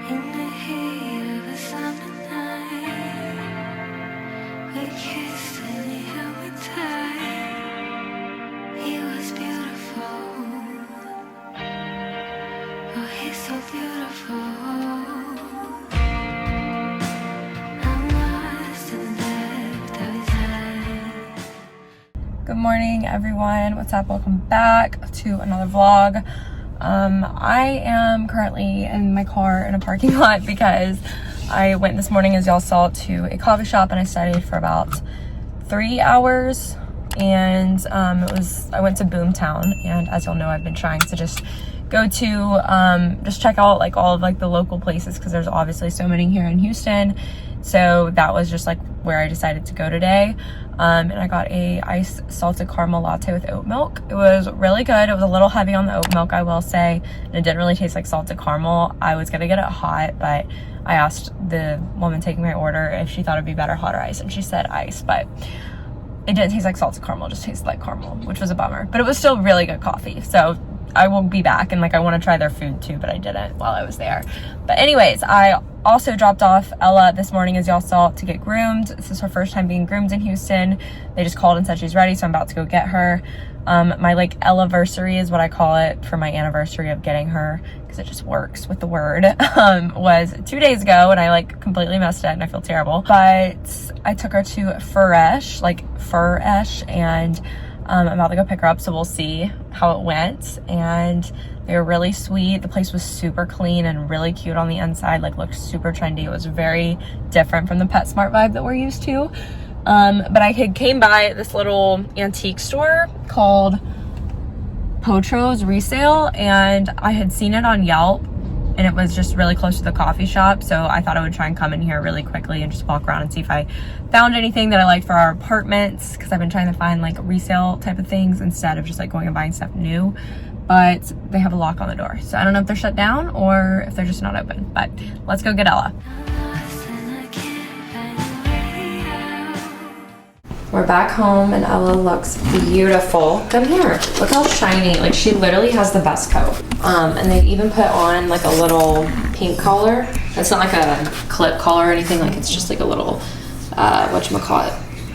Good morning, everyone. What's up? Welcome back to another vlog. I am currently in my car in a parking lot because I went this morning, as y'all saw, to a coffee shop and I studied for about 3 hours. And I went to Boomtown, and as y'all know, I've been trying to just go to just check out like all of like the local places because there's obviously so many here in Houston. So that was just like where I decided to go today. And I got a iced salted caramel latte with oat milk. It was really good. It was a little heavy on the oat milk, I will say, and it didn't really taste like salted caramel. I was gonna get it hot, but I asked the woman taking my order if she thought it'd be better hot or ice, and she said ice, but it didn't taste like salted caramel, it just tasted like caramel, which was a bummer. But it was still really good coffee, so I will be back, and like I want to try their food too, but I didn't while I was there. But anyways, I also dropped off Ella this morning, as y'all saw, to get groomed. This is her first time being groomed in Houston. They just called and said she's ready, so I'm about to go get her. My like Ella-versary is what I call it, for my anniversary of getting her, because it just works with the word, was 2 days ago, and I like completely messed it and I feel terrible. But I took her to Fresh, and I'm about to go pick her up, so we'll see how it went. And they were really sweet. The place was super clean and really cute on the inside, like looked super trendy. It was very different from the PetSmart vibe that we're used to. But I came by this little antique store called Potro's Resale, and I had seen it on Yelp, and it was just really close to the coffee shop, so I thought I would try and come in here really quickly and just walk around and see if I found anything that I liked for our apartments, because I've been trying to find like resale type of things instead of just like going and buying stuff new. But they have a lock on the door, so I don't know if they're shut down or if they're just not open. But let's go get Ella. We're back home and Ella looks beautiful. Come here, look how shiny. Like, she literally has the best coat. And they even put on like a little pink collar. It's not like a clip collar or anything, like it's just like a little, whatchamacallit,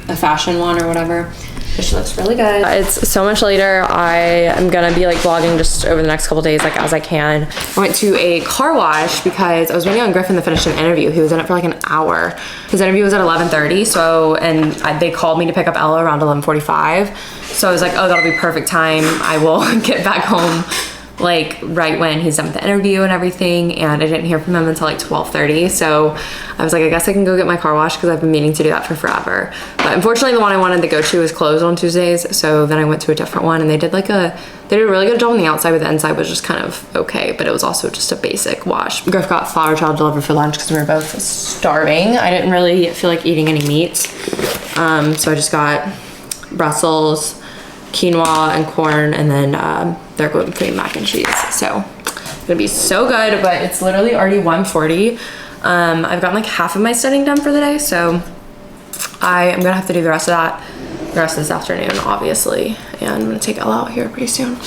a fashion one or whatever. But she looks really good. It's so much later. I am gonna be like vlogging just over the next couple days, like as I can. I went to a car wash because I was waiting on Griffin to finish an interview. He was in it for like an hour. His interview was at 11:30, so, and they called me to pick up Ella around 11:45. So I was like, oh, that'll be perfect time. I will get back home like right when he's done with the interview and everything, and I didn't hear from him until like 12:30. So I was like, I guess I can go get my car washed because I've been meaning to do that for forever. But unfortunately, the one I wanted to go to was closed on Tuesdays, so then I went to a different one, and they did a really good job on the outside, but the inside was just kind of okay, but it was also just a basic wash. Griff got flour child delivered for lunch because we were both starving. I didn't really feel like eating any meats, so I just got Brussels, quinoa and corn, and then their gluten-free mac and cheese. So it's gonna be so good, but it's literally already 1:40. I've gotten like half of my studying done for the day, so I am gonna have to do the rest of this afternoon, obviously, and I'm gonna take Ella out here pretty soon.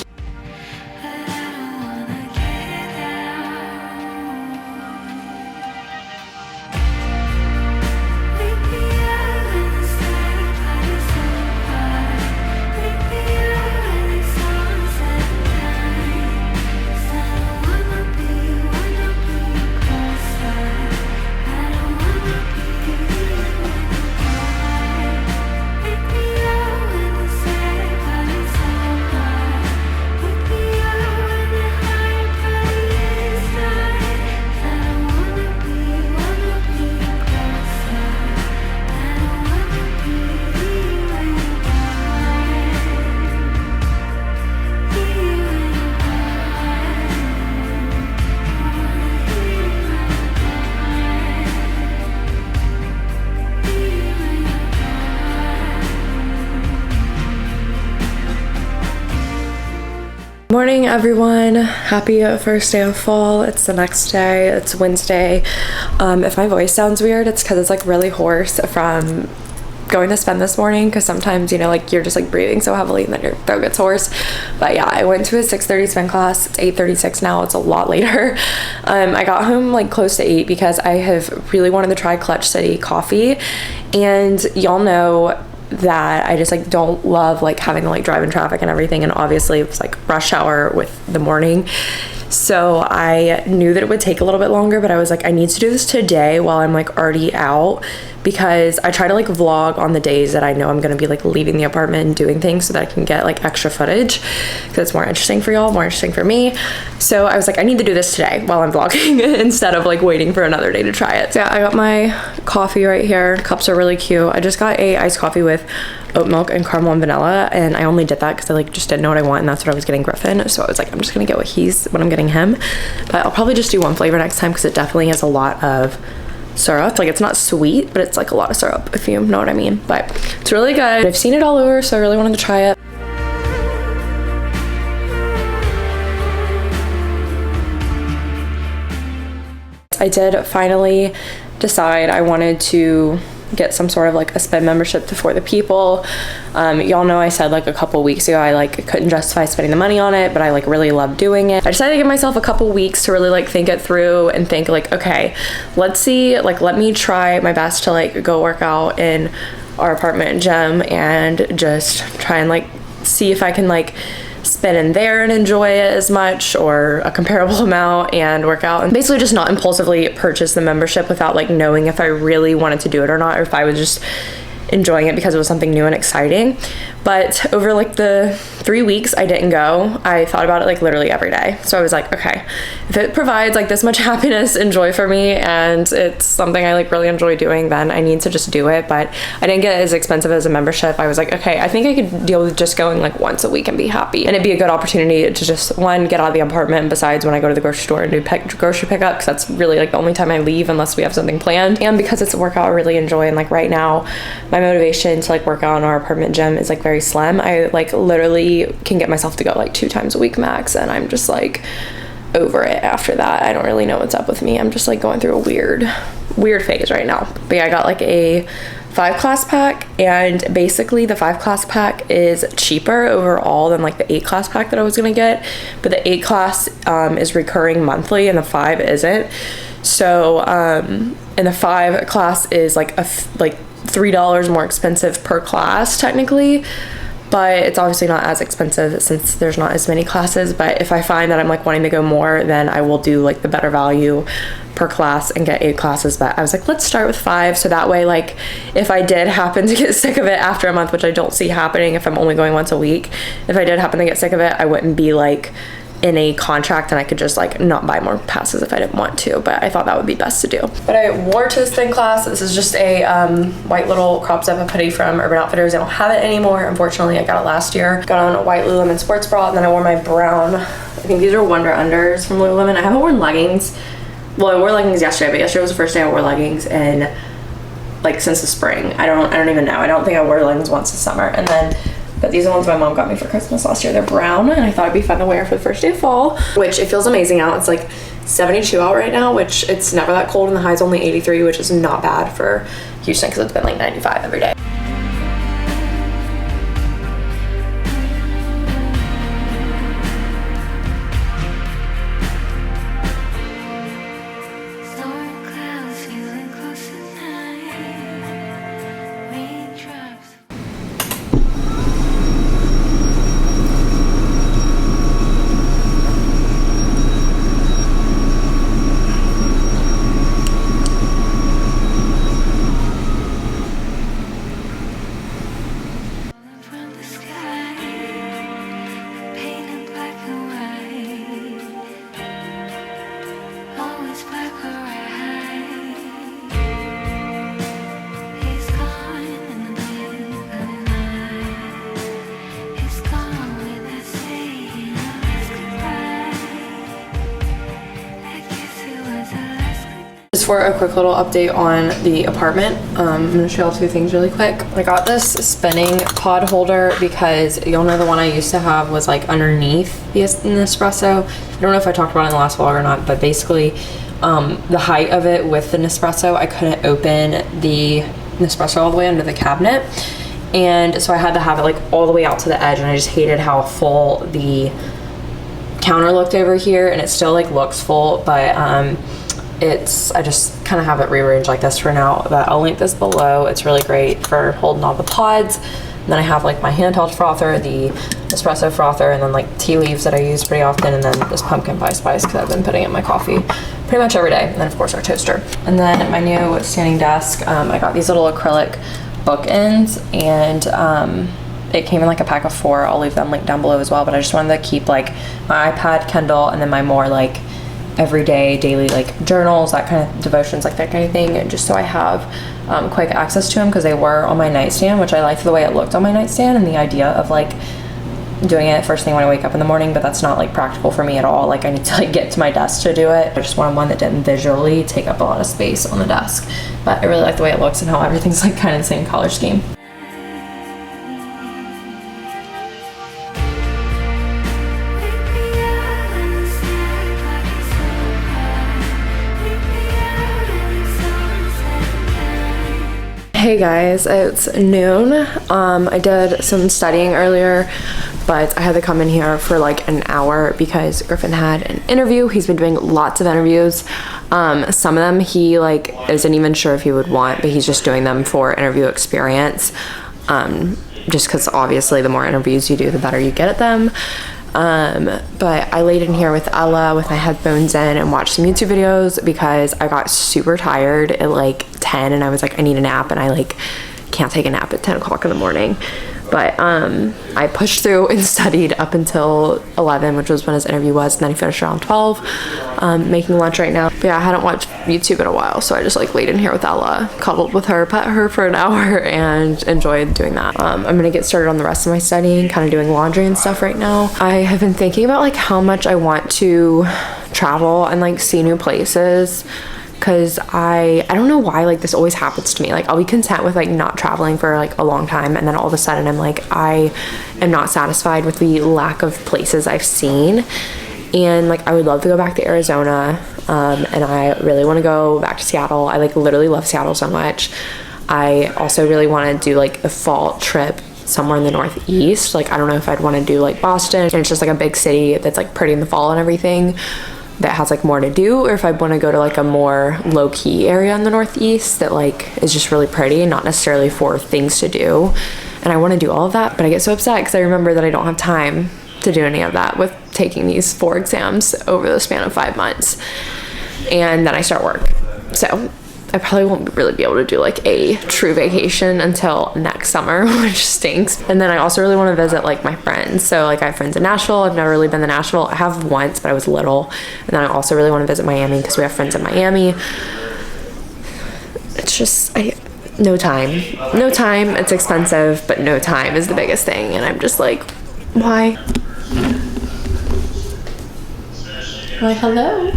Morning, everyone. Happy first day of fall. It's the next day. It's Wednesday. If my voice sounds weird, it's because it's like really hoarse from going to spend this morning, because sometimes, you know, like you're just like breathing so heavily and then your throat gets hoarse. But yeah, I went to a 6:30 spin class. It's 8:36 now. It's a lot later. I got home like close to 8 because I have really wanted to try Clutch City coffee, and y'all know that I just like don't love like having to like drive in traffic and everything, and obviously it was like rush hour with the morning, so I knew that it would take a little bit longer, but I was like, I need to do this today while I'm like already out, because I try to like vlog on the days that I know I'm gonna be like leaving the apartment and doing things, so that I can get like extra footage, because it's more interesting for y'all, more interesting for me. So I was like, I need to do this today while I'm vlogging instead of like waiting for another day to try it. So yeah, I got my coffee right here. Cups are really cute. I just got a iced coffee with oat milk and caramel and vanilla, and I only did that because I like just didn't know what I want, and that's what I was getting Griffin. So I was like, I'm just gonna get what I'm getting him, but I'll probably just do one flavor next time, because it definitely has a lot of syrup. Like, it's not sweet, but it's like a lot of syrup, if you know what I mean. But it's really good. I've seen it all over, so I really wanted to try it. I did finally decide I wanted to get some sort of like a spin membership to For the People. Y'all know I said like a couple weeks ago I like couldn't justify spending the money on it, but I like really love doing it. I decided to give myself a couple weeks to really like think it through and think like, okay, let's see, like let me try my best to like go work out in our apartment gym and just try and like see if I can like spin in there and enjoy it as much or a comparable amount and work out, and basically just not impulsively purchase the membership without like knowing if I really wanted to do it or not, or if I was just enjoying it because it was something new and exciting. But over like the 3 weeks I didn't go, I thought about it like literally every day. So I was like, okay, if it provides like this much happiness and joy for me and it's something I like really enjoy doing, then I need to just do it. But I didn't get as expensive as a membership. I was like, okay, I think I could deal with just going like once a week and be happy, and it'd be a good opportunity to just, one, get out of the apartment besides when I go to the grocery store and do grocery pickup, because that's really like the only time I leave unless we have something planned, and because it's a workout I really enjoy. And like right now my motivation to like work out in our apartment gym is like very slim. I like literally can get myself to go like 2 times a week max, and I'm just like over it after that. I don't really know what's up with me. I'm just like going through a weird phase right now. But yeah, I got like a 5-class pack, and basically the 5-class pack is cheaper overall than like the 8-class pack that I was gonna get, but the 8-class is recurring monthly and the 5 isn't. So and the 5-class is like like $3 more expensive per class technically, but it's obviously not as expensive since there's not as many classes. But if I find that I'm like wanting to go more, then I will do like the better value per class and get 8 classes. But I was like, let's start with 5, so that way like if I did happen to get sick of it after a month, which I don't see happening if I'm only going once a week, if I did happen to get sick of it, I wouldn't be like in a contract, and I could just like not buy more passes if I didn't want to. But I thought that would be best to do. But I wore to the spin class. This is just a white little crop zip hoodie from Urban Outfitters. I don't have it anymore, unfortunately. I got it last year. Got on a white Lululemon sports bra, and then I wore my brown, I think these are Wonder Unders from Lululemon. I haven't worn leggings. Well, I wore leggings yesterday, but yesterday was the first day I wore leggings in like since the spring. I don't even know. I don't think I wore leggings once this summer. And then, but these are the ones my mom got me for Christmas last year. They're brown, and I thought it'd be fun to wear for the first day of fall, which it feels amazing out. It's like 72 out right now, which it's never that cold, and the high's only 83, which is not bad for Houston because it's been like 95 every day. For a quick little update on the apartment, I'm gonna show you 2 things really quick. I got this spinning pod holder because you'll know the one I used to have was like underneath the Nespresso. I don't know if I talked about it in the last vlog or not, but basically the height of it with the Nespresso, I couldn't open the Nespresso all the way under the cabinet. And so I had to have it like all the way out to the edge, and I just hated how full the counter looked over here, and it still like looks full, but I just kind of have it rearranged like this for now, but I'll link this below. It's really great for holding all the pods. And then I have like my handheld frother, the espresso frother, and then like tea leaves that I use pretty often, and then this pumpkin pie spice because I've been putting it in my coffee pretty much every day. And then of course our toaster. And then my new standing desk, I got these little acrylic bookends, and it came in like a pack of 4. I'll leave them linked down below as well, but I just wanted to keep like my iPad, Kindle, and then my more like everyday daily like journals, that kind of devotions, like that kind of thing, and just so I have quick access to them, because they were on my nightstand, which I liked the way it looked on my nightstand, and the idea of like doing it first thing when I wake up in the morning, but that's not like practical for me at all. Like I need to like get to my desk to do it. I just wanted one that didn't visually take up a lot of space on the desk, but I really like the way it looks and how everything's like kind of the same color scheme. Hey guys, it's noon. I did some studying earlier, but I had to come in here for like an hour because Griffin had an interview. He's been doing lots of interviews. Some of them he like isn't even sure if he would want, but he's just doing them for interview experience. Just because obviously the more interviews you do, the better you get at them. But I laid in here with Ella with my headphones in and watched some YouTube videos because I got super tired at like 10, and I was like, I need a nap, and I like can't take a nap at 10 o'clock in the morning. But I pushed through and studied up until 11, which was when his interview was, and then he finished around 12. Making lunch right now. But yeah, I hadn't watched YouTube in a while, so I just like laid in here with Ella, cuddled with her, pet her for an hour, and enjoyed doing that. I'm gonna get started on the rest of my studying, kind of doing laundry and stuff right now. I have been thinking about like how much I want to travel and like see new places, because I don't know why like this always happens to me. Like I'll be content with like not traveling for like a long time, and then all of a sudden I'm like, I am not satisfied with the lack of places I've seen. And like I would love to go back to Arizona, and I really want to go back to Seattle. I like literally love Seattle so much. I also really want to do like a fall trip somewhere in the Northeast. Like I don't know if I'd want to do like Boston, and it's just like a big city that's like pretty in the fall and everything, that has like more to do, or if I want to go to like a more low-key area in the Northeast that like is just really pretty and not necessarily for things to do. And I want to do all of that, but I get so upset because I remember that I don't have time to do any of that with taking these 4 exams over the span of 5 months, and then I start work, so I probably won't really be able to do like a true vacation until next summer, which stinks. And then I also really want to visit like my friends. So like I have friends in Nashville. I've never really been to Nashville. I have once, but I was little. And then I also really want to visit Miami because we have friends in Miami. It's just, no time. It's expensive, but no time is the biggest thing. And I'm just like, why? Why, hello?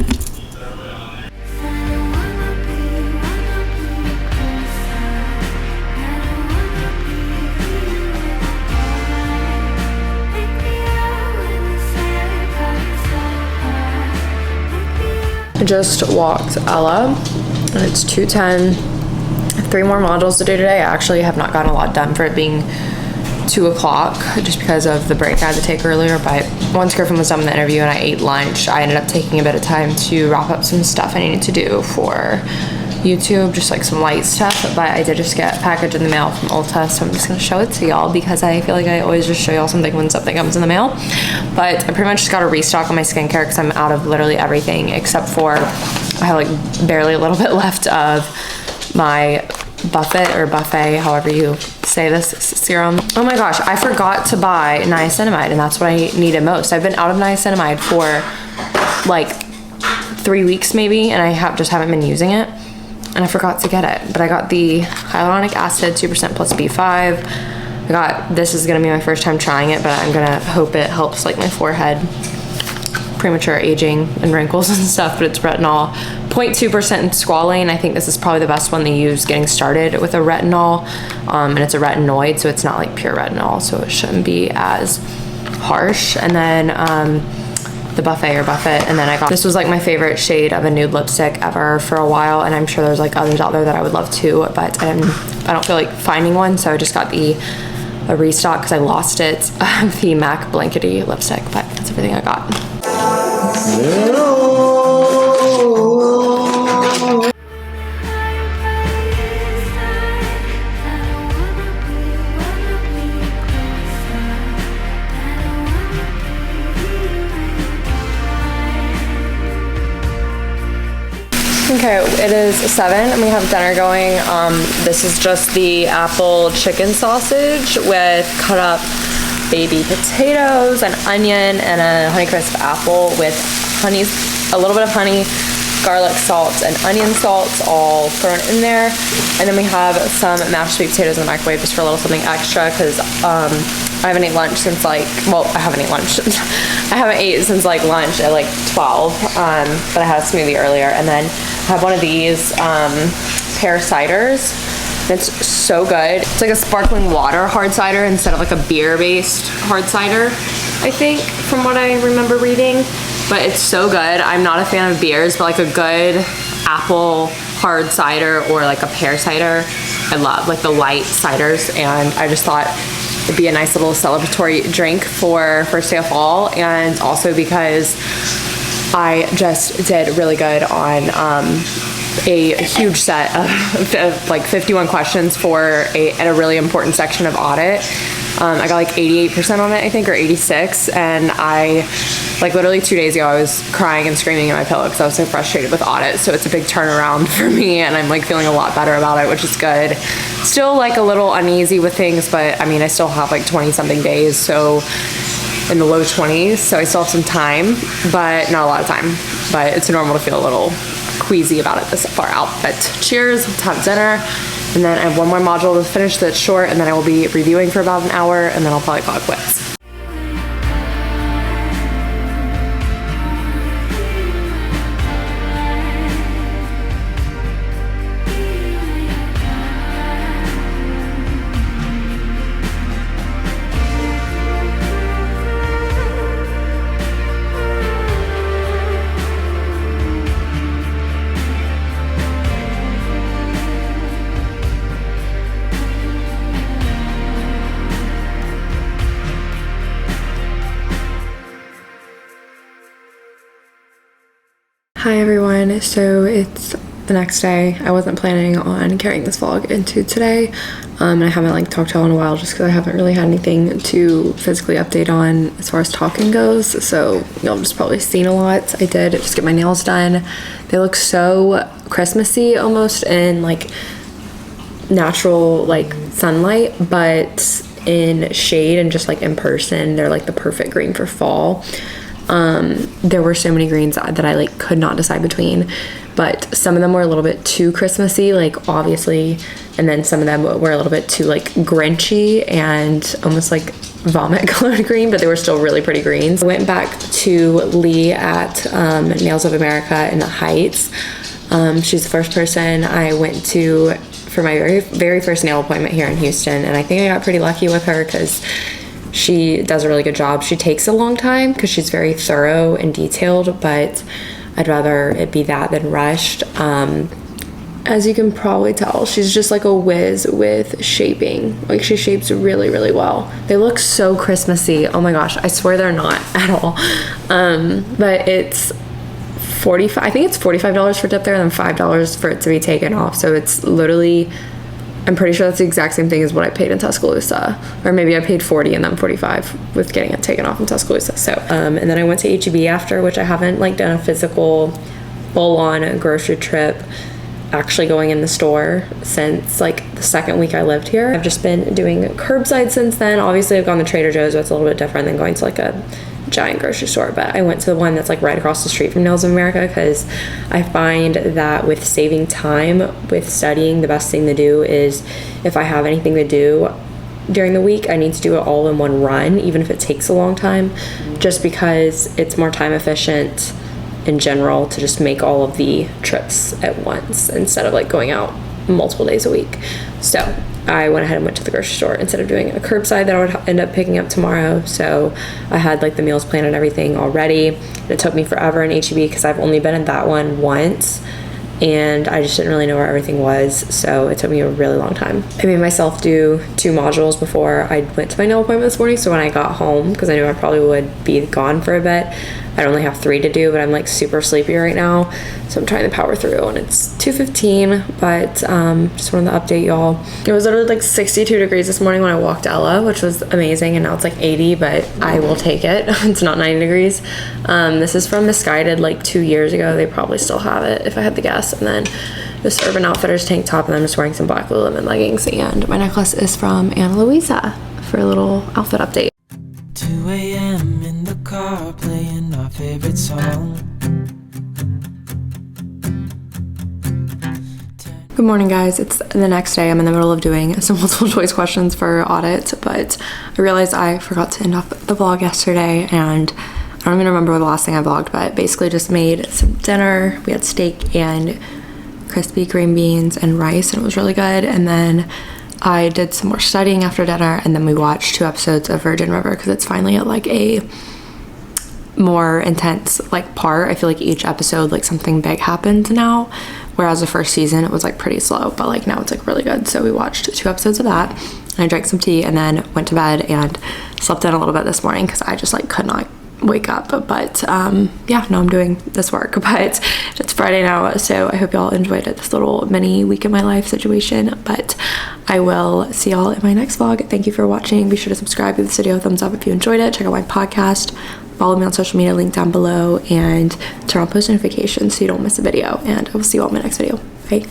I just walked Ella, and it's 2:10. I have 3 more modules to do today. I actually have not gotten a lot done for it being 2 o'clock, just because of the break I had to take earlier. But once Griffin was done with the interview and I ate lunch, I ended up taking a bit of time to wrap up some stuff I needed to do for YouTube, just like some light stuff. But I did just get a package in the mail from Ulta, so I'm just gonna show it to y'all because I feel like I always just show y'all something when something comes in the mail. But I pretty much just got to restock on my skincare because I'm out of literally everything except for I have like barely a little bit left of my buffet, however you say this, serum. Oh my gosh, I forgot to buy niacinamide, and that's what I needed most. I've been out of niacinamide for like 3 weeks maybe, and I just haven't been using it, and I forgot to get it. But I got the hyaluronic acid 2% plus B5. This is gonna be my first time trying it, but I'm gonna hope it helps like my forehead, premature aging and wrinkles and stuff. But it's retinol, 0.2% in squalane. I think this is probably the best one they use getting started with a retinol, and it's a retinoid, so it's not like pure retinol, so it shouldn't be as harsh. And then the buffet, and then I got, this was like my favorite shade of a nude lipstick ever for a while, and I'm sure there's like others out there that I would love too, but I don't feel like finding one, so I just got a restock because I lost it, the MAC Blankety lipstick, but that's everything I got. Okay, it is 7 and we have dinner going. This is just the apple chicken sausage with cut up baby potatoes, an onion, and a Honeycrisp apple with a little bit of honey, garlic salt, and onion salt all thrown in there. And then we have some mashed sweet potatoes in the microwave just for a little something extra because I haven't eaten lunch since I haven't ate since like lunch at like 12, but I had a smoothie earlier. And then I have one of these pear ciders. It's so good. It's like a sparkling water hard cider instead of like a beer-based hard cider, I think, from what I remember reading. But it's so good. I'm not a fan of beers, but like a good apple hard cider or like a pear cider, I love like the light ciders, and I just thought it'd be a nice little celebratory drink for first day of fall, and also because I just did really good on a huge set of like 51 questions at a really important section of audit. I got like 88% on it, I think, or 86, and I, like literally 2 days ago, I was crying and screaming in my pillow because I was so frustrated with audit, so it's a big turnaround for me, and I'm like feeling a lot better about it, which is good. Still like a little uneasy with things, but I mean, I still have like 20 something days, so in the low 20s, so I still have some time, but not a lot of time, but it's normal to feel a little queasy about it this far out. But cheers, let's have dinner, and then I have one more module to finish that's short, and then I will be reviewing for about an hour, and then I'll probably call it quits. Hi everyone, so it's the next day. I wasn't planning on carrying this vlog into today, and I haven't like talked to y'all in a while just because I haven't really had anything to physically update on as far as talking goes, so y'all just probably seen a lot. I did just get my nails done. They look so Christmassy almost in like natural like sunlight, but in shade and just like in person they're like the perfect green for fall. There were so many greens that I like could not decide between, but some of them were a little bit too Christmassy, like obviously, and then some of them were a little bit too like Grinchy and almost like vomit colored green, but they were still really pretty greens. I went back to Lee at Nails of America in the Heights. She's the first person I went to for my very first nail appointment here in Houston, and I think I got pretty lucky with her because she does a really good job. She takes a long time because she's very thorough and detailed, but I'd rather it be that than rushed. As you can probably tell, she's just like a whiz with shaping. Like she shapes really, really well. They look so Christmassy. Oh my gosh, I swear they're not at all. But it's I think it's $45 for tip there and then $5 for it to be taken off. So it's literally, I'm pretty sure that's the exact same thing as what I paid in Tuscaloosa, or maybe I paid 40 and then 45 with getting it taken off in Tuscaloosa. So, and then I went to AAPI after, which I haven't like done a physical full-on grocery trip actually going in the store since like the second week I lived here. I've just been doing curbside since then. Obviously I've gone to Trader Joe's, but it's a little bit different than going to like a giant grocery store, but I went to the one that's like right across the street from Nails of America because I find that with saving time with studying, the best thing to do is if I have anything to do during the week, I need to do it all in one run, even if it takes a long time, just because it's more time efficient in general to just make all of the trips at once instead of like going out multiple days a week. So I went ahead and went to the grocery store instead of doing a curbside that I would end up picking up tomorrow. So I had like the meals planned and everything already. It took me forever in AAPI because I've only been in that one once, and I just didn't really know where everything was, so it took me a really long time. I made myself do 2 modules before I went to my nail appointment this morning, so when I got home, because I knew I probably would be gone for a bit, I'd only have 3 to do, but I'm like super sleepy right now, so I'm trying to power through, and it's 2:15, but just wanted to update y'all. It was literally like 62 degrees this morning when I walked Ella, which was amazing, and now it's like 80, but I will take it. It's not 90 degrees. This is from Misguided like 2 years ago. They probably still have it if I had to guess. And then this Urban Outfitters tank top, and I'm just wearing some black Lululemon leggings, and my necklace is from Ana Luisa for a little outfit update. 2 a.m. in the car playing our favorite song. Good morning, guys. It's the next day. I'm in the middle of doing some multiple choice questions for audit, but I realized I forgot to end off the vlog yesterday, and I don't even remember the last thing I vlogged, but basically just made some dinner. We had steak and crispy green beans and rice, and it was really good. And then I did some more studying after dinner, and then we watched 2 episodes of Virgin River because it's finally at like a more intense like part. I feel like each episode like something big happens now, whereas the first season it was like pretty slow, but like now it's like really good. So we watched 2 episodes of that, and I drank some tea and then went to bed and slept in a little bit this morning because I just like could not wake up. But yeah, now I'm doing this work, but it's Friday now, so I hope y'all enjoyed it, this little mini week in my life situation. But I will see y'all in my next vlog. Thank you for watching. Be sure to subscribe, give this video a thumbs up if you enjoyed it, check out my podcast, follow me on social media, link down below, and turn on post notifications so you don't miss a video. And I will see you all in my next video. Bye.